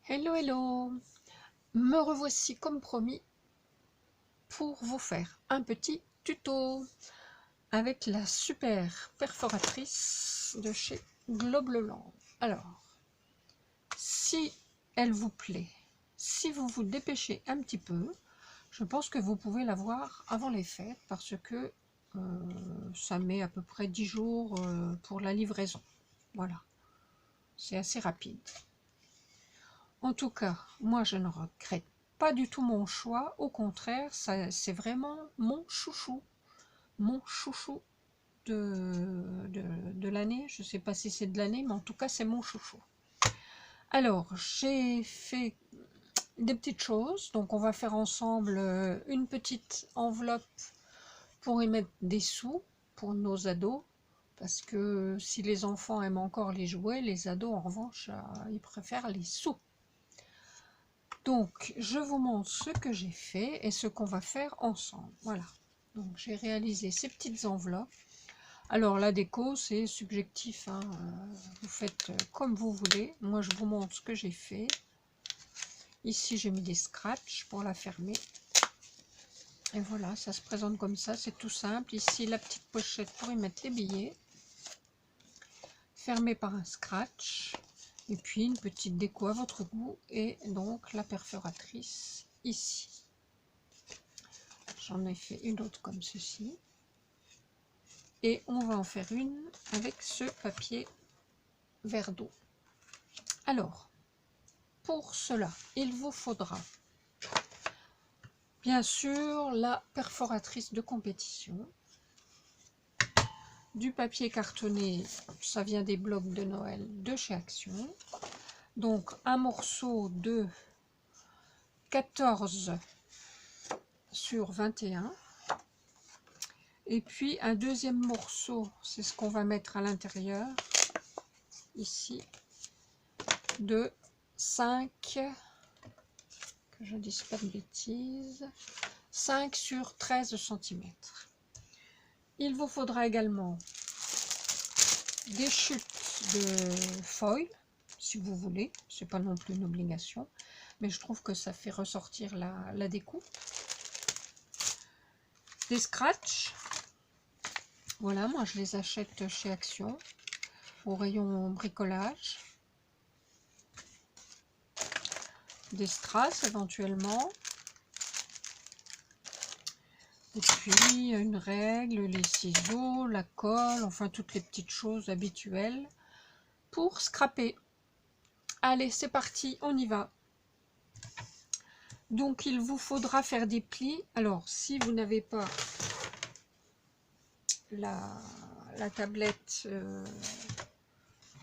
Hello hello, me revoici comme promis pour vous faire un petit tuto avec la super perforatrice de chez Globleland. Alors, si elle vous plaît, si vous vous dépêchez un petit peu, je pense que vous pouvez l'avoir avant les fêtes parce que ça met à peu près 10 jours pour la livraison. Voilà, c'est assez rapide. En tout cas, moi je ne regrette pas du tout mon choix, au contraire, c'est vraiment mon chouchou de l'année. Je ne sais pas si c'est de l'année, mais en tout cas c'est mon chouchou. Alors, j'ai fait des petites choses, donc on va faire ensemble une petite enveloppe pour y mettre des sous pour nos ados, parce que si les enfants aiment encore les jouets, les ados en revanche, ils préfèrent les sous. Donc, je vous montre ce que j'ai fait et ce qu'on va faire ensemble. Voilà. Donc, j'ai réalisé ces petites enveloppes. Alors, la déco, c'est subjectif, hein. Vous faites comme vous voulez. Moi, je vous montre ce que j'ai fait. Ici, j'ai mis des scratchs pour la fermer. Et voilà, ça se présente comme ça. C'est tout simple. Ici, la petite pochette pour y mettre les billets. Fermée par un scratch. Et puis, une petite déco à votre goût. Et donc, la perforatrice ici. J'en ai fait une autre comme ceci. Et on va en faire une avec ce papier verre d'eau. Alors, pour cela, il vous faudra bien sûr la perforatrice de compétition, du papier cartonné, ça vient des blocs de Noël de chez Action. Donc un morceau de 14 sur 21. Et puis un deuxième morceau, c'est ce qu'on va mettre à l'intérieur, ici, de 5, que je ne dise pas de bêtises, 5 sur 13 cm. Il vous faudra également des chutes de foil, si vous voulez, c'est pas non plus une obligation, mais je trouve que ça fait ressortir la découpe. Des scratchs, voilà, moi je les achète chez Action, au rayon bricolage. Des strass éventuellement. Et puis une règle, les ciseaux, la colle, enfin toutes les petites choses habituelles pour scraper. Allez, c'est parti, on y va. Donc il vous faudra faire des plis. Alors si vous n'avez pas la tablette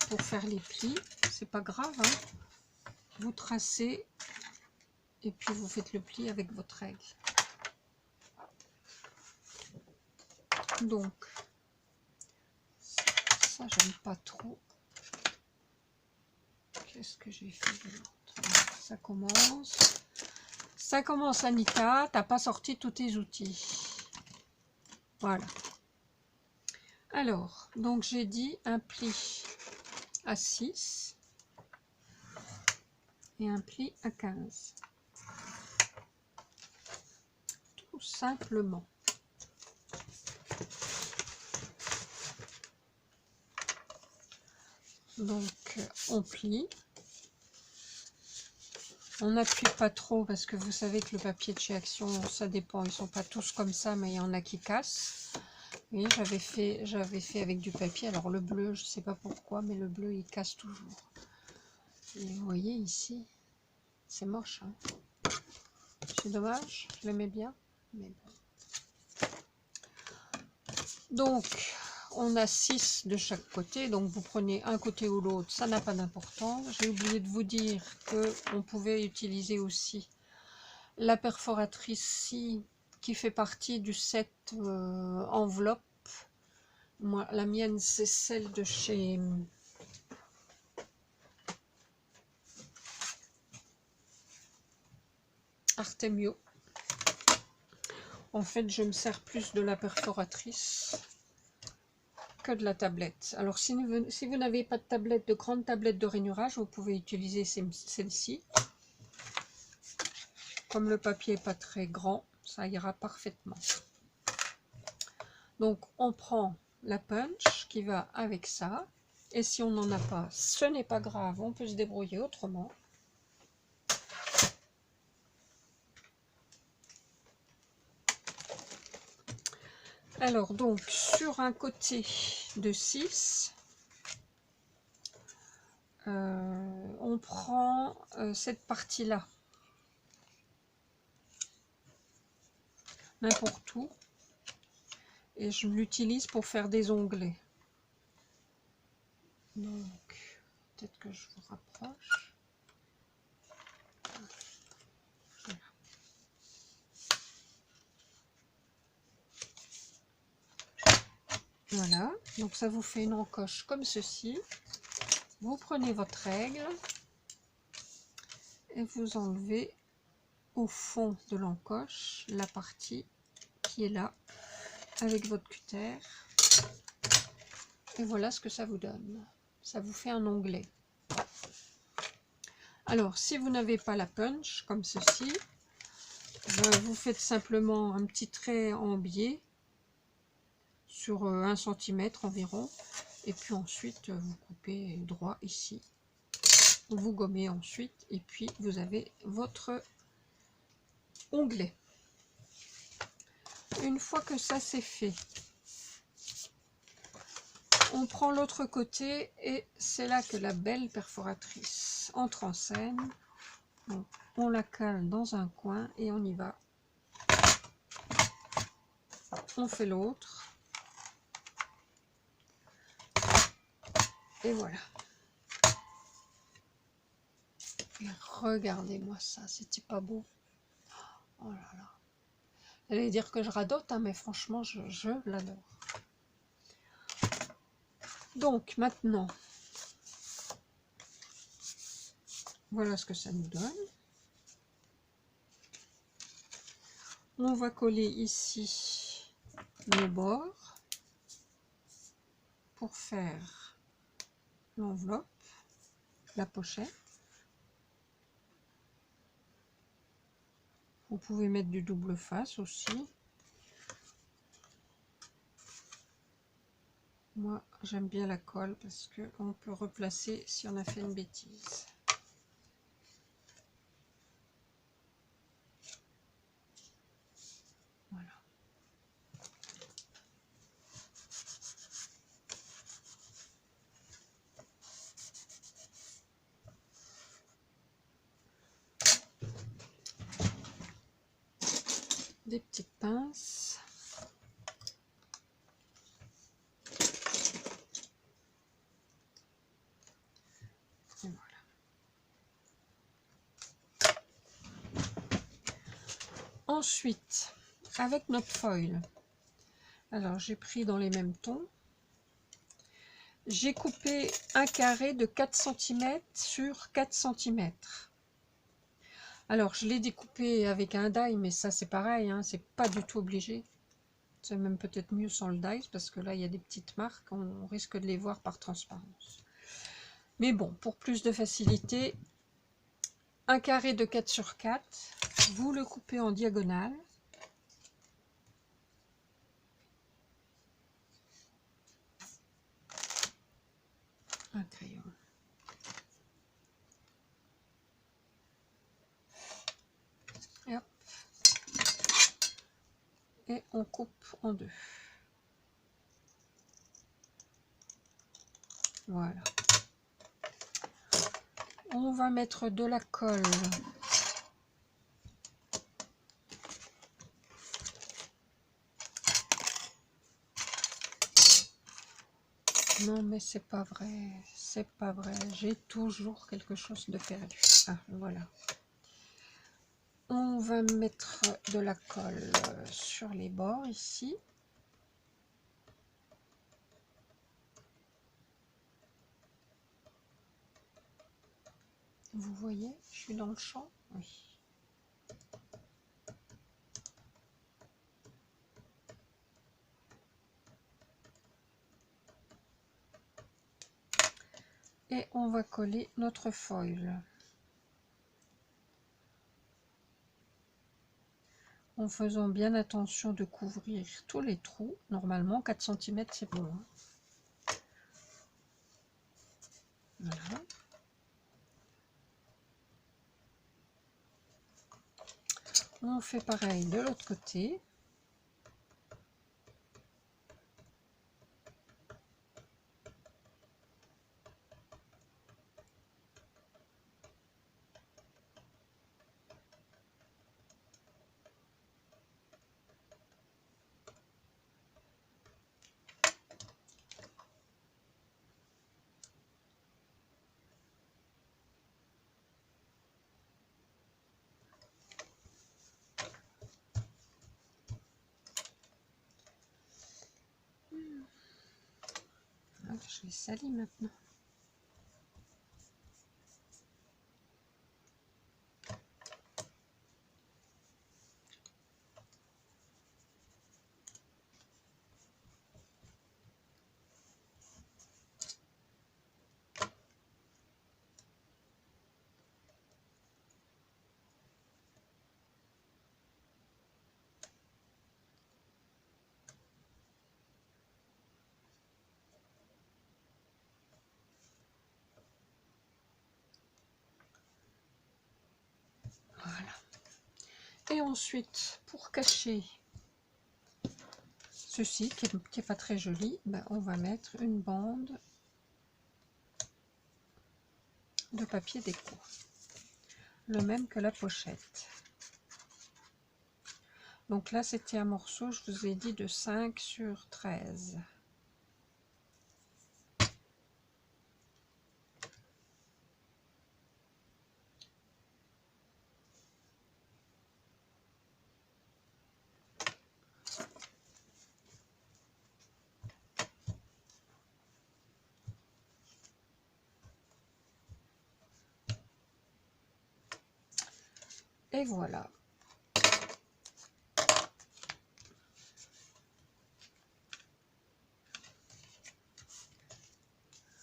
pour faire les plis, c'est pas grave, hein. Vous tracez et puis vous faites le pli avec votre règle. Donc ça j'aime pas trop. Qu'est-ce que j'ai fait de l'autre? Ça commence Annika, t'as pas sorti tous tes outils. Voilà. Alors, donc j'ai dit un pli à 6 et un pli à 15. Tout simplement. Donc on plie. On n'appuie pas trop parce que vous savez que le papier de chez Action, ça dépend, ils sont pas tous comme ça, mais il y en a qui cassent. Oui, j'avais fait avec du papier. Alors le bleu, je sais pas pourquoi, mais le bleu il casse toujours. Et vous voyez ici, c'est moche, hein. C'est dommage, je l'aimais bien, mais bon. Donc on a 6 de chaque côté, donc vous prenez un côté ou l'autre, ça n'a pas d'importance. J'ai oublié de vous dire que on pouvait utiliser aussi la perforatrice qui fait partie du set enveloppe. Moi, la mienne, c'est celle de chez Artemio. En fait, je me sers plus de la perforatrice que de la tablette. Alors si vous n'avez pas de tablette, de grande tablette de rainurage, vous pouvez utiliser celle-ci. Comme le papier n'est pas très grand, ça ira parfaitement. Donc on prend la punch qui va avec ça. Et si on n'en a pas, ce n'est pas grave, on peut se débrouiller autrement. Alors donc sur un côté de 6, on prend cette partie-là, n'importe où, et je l'utilise pour faire des onglets. Donc peut-être que je vous rapproche. Voilà, donc ça vous fait une encoche comme ceci. Vous prenez votre règle et vous enlevez au fond de l'encoche la partie qui est là avec votre cutter. Et voilà ce que ça vous donne. Ça vous fait un onglet. Alors, si vous n'avez pas la punch, comme ceci, vous faites simplement un petit trait en biais sur 1 cm environ. Et puis ensuite, vous coupez droit ici. Vous gommez ensuite. Et puis, vous avez votre onglet. Une fois que ça c'est fait, on prend l'autre côté et c'est là que la belle perforatrice entre en scène. Donc, on la cale dans un coin et on y va. On fait l'autre. Et voilà. Et regardez-moi ça, c'était pas beau. Oh là là. J'allais dire que je radote, hein, mais franchement, je l'adore. Donc maintenant, voilà ce que ça nous donne. On va coller ici le bord pour faire l'enveloppe, la pochette. Vous pouvez mettre du double face aussi. Moi, j'aime bien la colle parce qu'on peut replacer si on a fait une bêtise. Voilà. Des petites pinces. Et voilà. Ensuite, avec notre foil, alors j'ai pris dans les mêmes tons. J'ai coupé un carré de 4 cm sur 4 cm. Alors je l'ai découpé avec un die, mais ça c'est pareil, hein, c'est pas du tout obligé. C'est même peut-être mieux sans le die, parce que là il y a des petites marques, on risque de les voir par transparence. Mais bon, pour plus de facilité, un carré de 4 sur 4, vous le coupez en diagonale. Un crayon. Et hop. Et on coupe en deux. Voilà. On va mettre de la colle. Non mais c'est pas vrai, c'est pas vrai. J'ai toujours quelque chose de perdu. Ah voilà. On va mettre de la colle sur les bords ici. Vous voyez, je suis dans le champ. Oui. et on va coller notre foil en faisant bien attention de couvrir tous les trous. Normalement 4 cm c'est bon, hein. Voilà. On fait pareil de l'autre côté. Ah, je les salis maintenant. Voilà. Et ensuite, pour cacher ceci qui est pas très joli, ben, on va mettre une bande de papier déco, le même que la pochette. Donc là c'était un morceau, je vous ai dit, de 5 sur 13. Et voilà.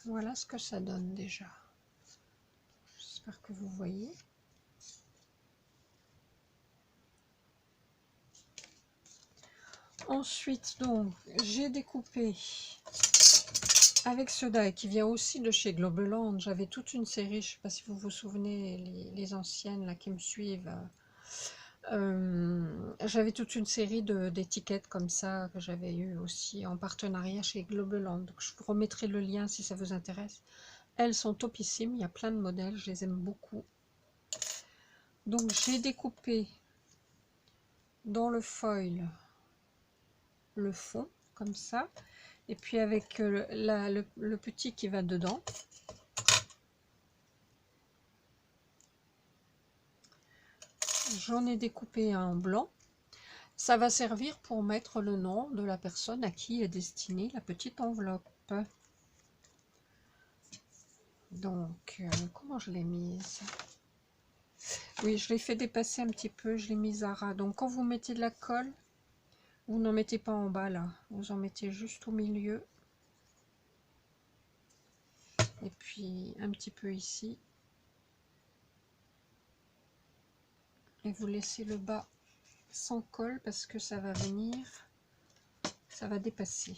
Voilà ce que ça donne déjà. J'espère que vous voyez. Ensuite, donc, j'ai découpé avec ce die qui vient aussi de chez Globeland. J'avais toute une série, je ne sais pas si vous vous souvenez, les anciennes là qui me suivent. J'avais toute une série d'étiquettes comme ça que j'avais eu aussi en partenariat chez Globeland. Donc je vous remettrai le lien si ça vous intéresse. Elles sont topissimes, il y a plein de modèles, je les aime beaucoup. Donc j'ai découpé dans le foil le fond comme ça, et puis avec le petit qui va dedans. J'en ai découpé un en blanc. Ça va servir pour mettre le nom de la personne à qui est destinée la petite enveloppe. Donc, comment je l'ai mise? Oui, je l'ai fait dépasser un petit peu, je l'ai mise à ras. Donc, quand vous mettez de la colle, vous n'en mettez pas en bas là, vous en mettez juste au milieu. Et puis, un petit peu ici. Et vous laissez le bas sans colle parce que ça va venir, ça va dépasser.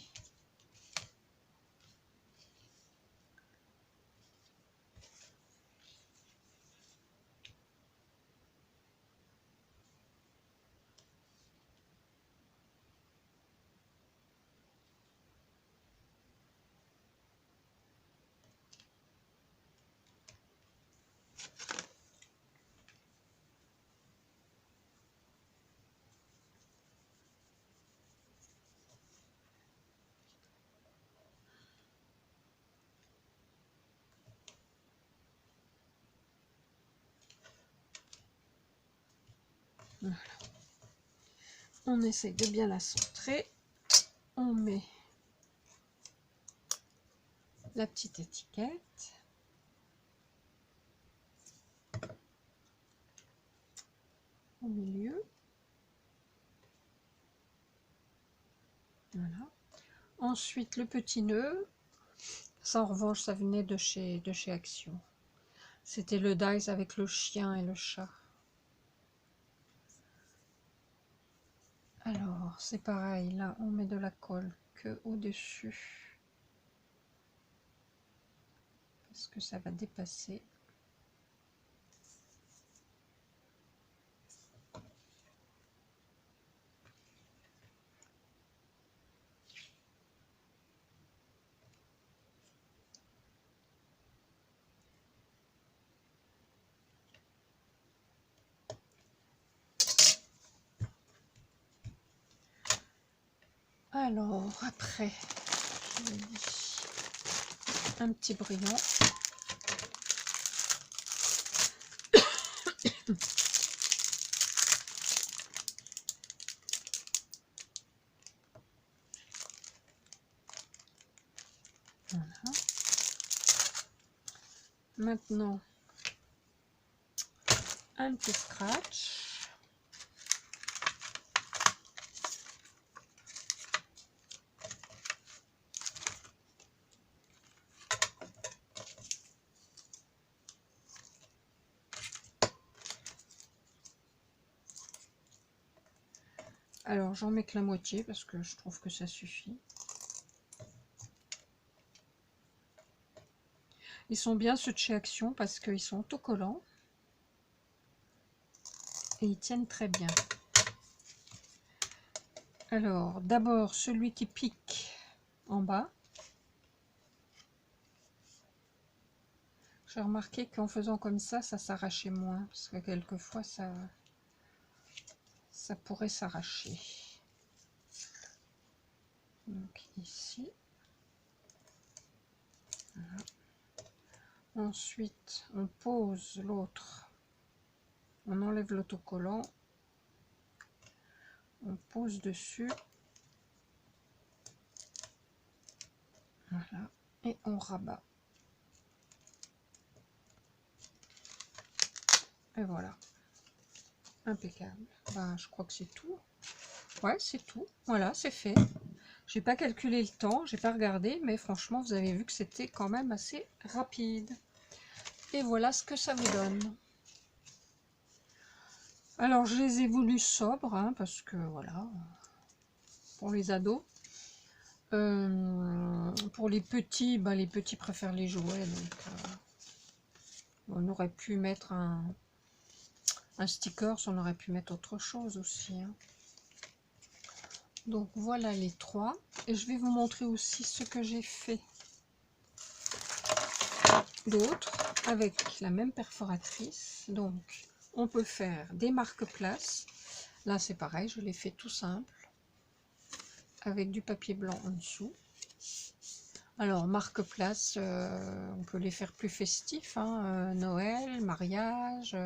Voilà. On essaye de bien la centrer. On met la petite étiquette. Au milieu. Voilà. Ensuite, le petit nœud. Ça, en revanche, ça venait de chez Action. C'était le dice avec le chien et le chat. Alors, c'est pareil. Là, on met de la colle que au-dessus. Parce que ça va dépasser. Alors, après, je dis un petit brillant. Voilà. Maintenant, un petit scratch. Alors, j'en mets que la moitié parce que je trouve que ça suffit. Ils sont bien ceux de chez Action parce qu'ils sont autocollants et ils tiennent très bien. Alors, d'abord celui qui pique en bas. J'ai remarqué qu'en faisant comme ça s'arrachait moins parce que quelquefois ça pourrait s'arracher. Donc ici. Voilà. Ensuite, on pose l'autre. On enlève l'autocollant. On pose dessus. Voilà. Et on rabat. Et voilà. Impeccable. Ben, je crois que c'est tout. Ouais, c'est tout. Voilà, c'est fait. J'ai pas calculé le temps, j'ai pas regardé, mais franchement, vous avez vu que c'était quand même assez rapide. Et voilà ce que ça vous donne. Alors, je les ai voulu sobres, hein, parce que voilà, pour les ados. Pour les petits, les petits préfèrent les jouets, donc on aurait pu mettre un sticker, on aurait pu mettre autre chose aussi. Hein. Donc voilà les trois, et je vais vous montrer aussi ce que j'ai fait d'autres avec la même perforatrice. Donc on peut faire des marque-places. Là c'est pareil, je l'ai fait tout simple avec du papier blanc en dessous. Alors marque-place, on peut les faire plus festifs, hein, Noël, mariage,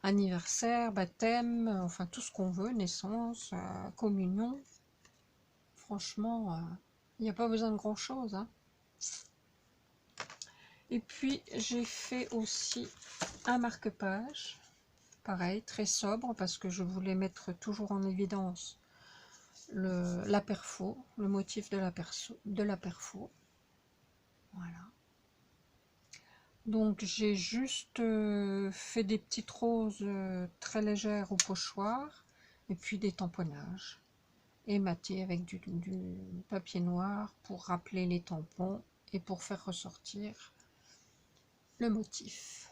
anniversaire, baptême, enfin tout ce qu'on veut, naissance, communion. Franchement, il n'y a pas besoin de grand chose. Hein. Et puis j'ai fait aussi un marque-page, pareil, très sobre, parce que je voulais mettre toujours en évidence la perfo, le motif de la perfo. Voilà. Donc j'ai juste fait des petites roses très légères au pochoir, et puis des tamponnages. Et maté avec du papier noir pour rappeler les tampons et pour faire ressortir le motif.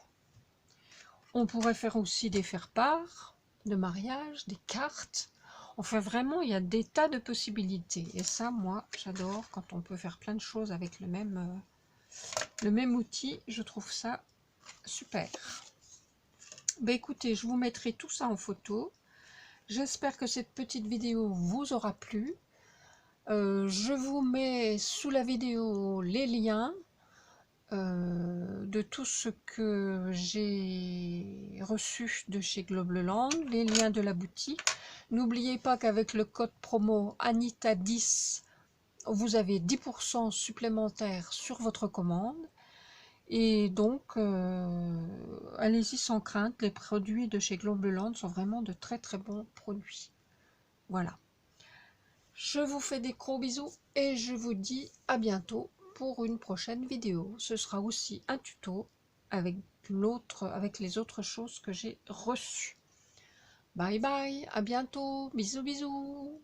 On pourrait faire aussi des faire-part de mariage, des cartes. Enfin vraiment, il y a des tas de possibilités. Et ça, moi, j'adore quand on peut faire plein de choses avec le même outil. Je trouve ça super. Ben écoutez, je vous mettrai tout ça en photo. J'espère que cette petite vidéo vous aura plu. Je vous mets sous la vidéo les liens de tout ce que j'ai reçu de chez Globleland, les liens de la boutique. N'oubliez pas qu'avec le code promo Anita10, vous avez 10% supplémentaire sur votre commande. Et donc, allez-y sans crainte, les produits de chez Globleland sont vraiment de très très bons produits. Voilà. Je vous fais des gros bisous et je vous dis à bientôt pour une prochaine vidéo. Ce sera aussi un tuto avec les autres choses que j'ai reçues. Bye bye, à bientôt, bisous bisous.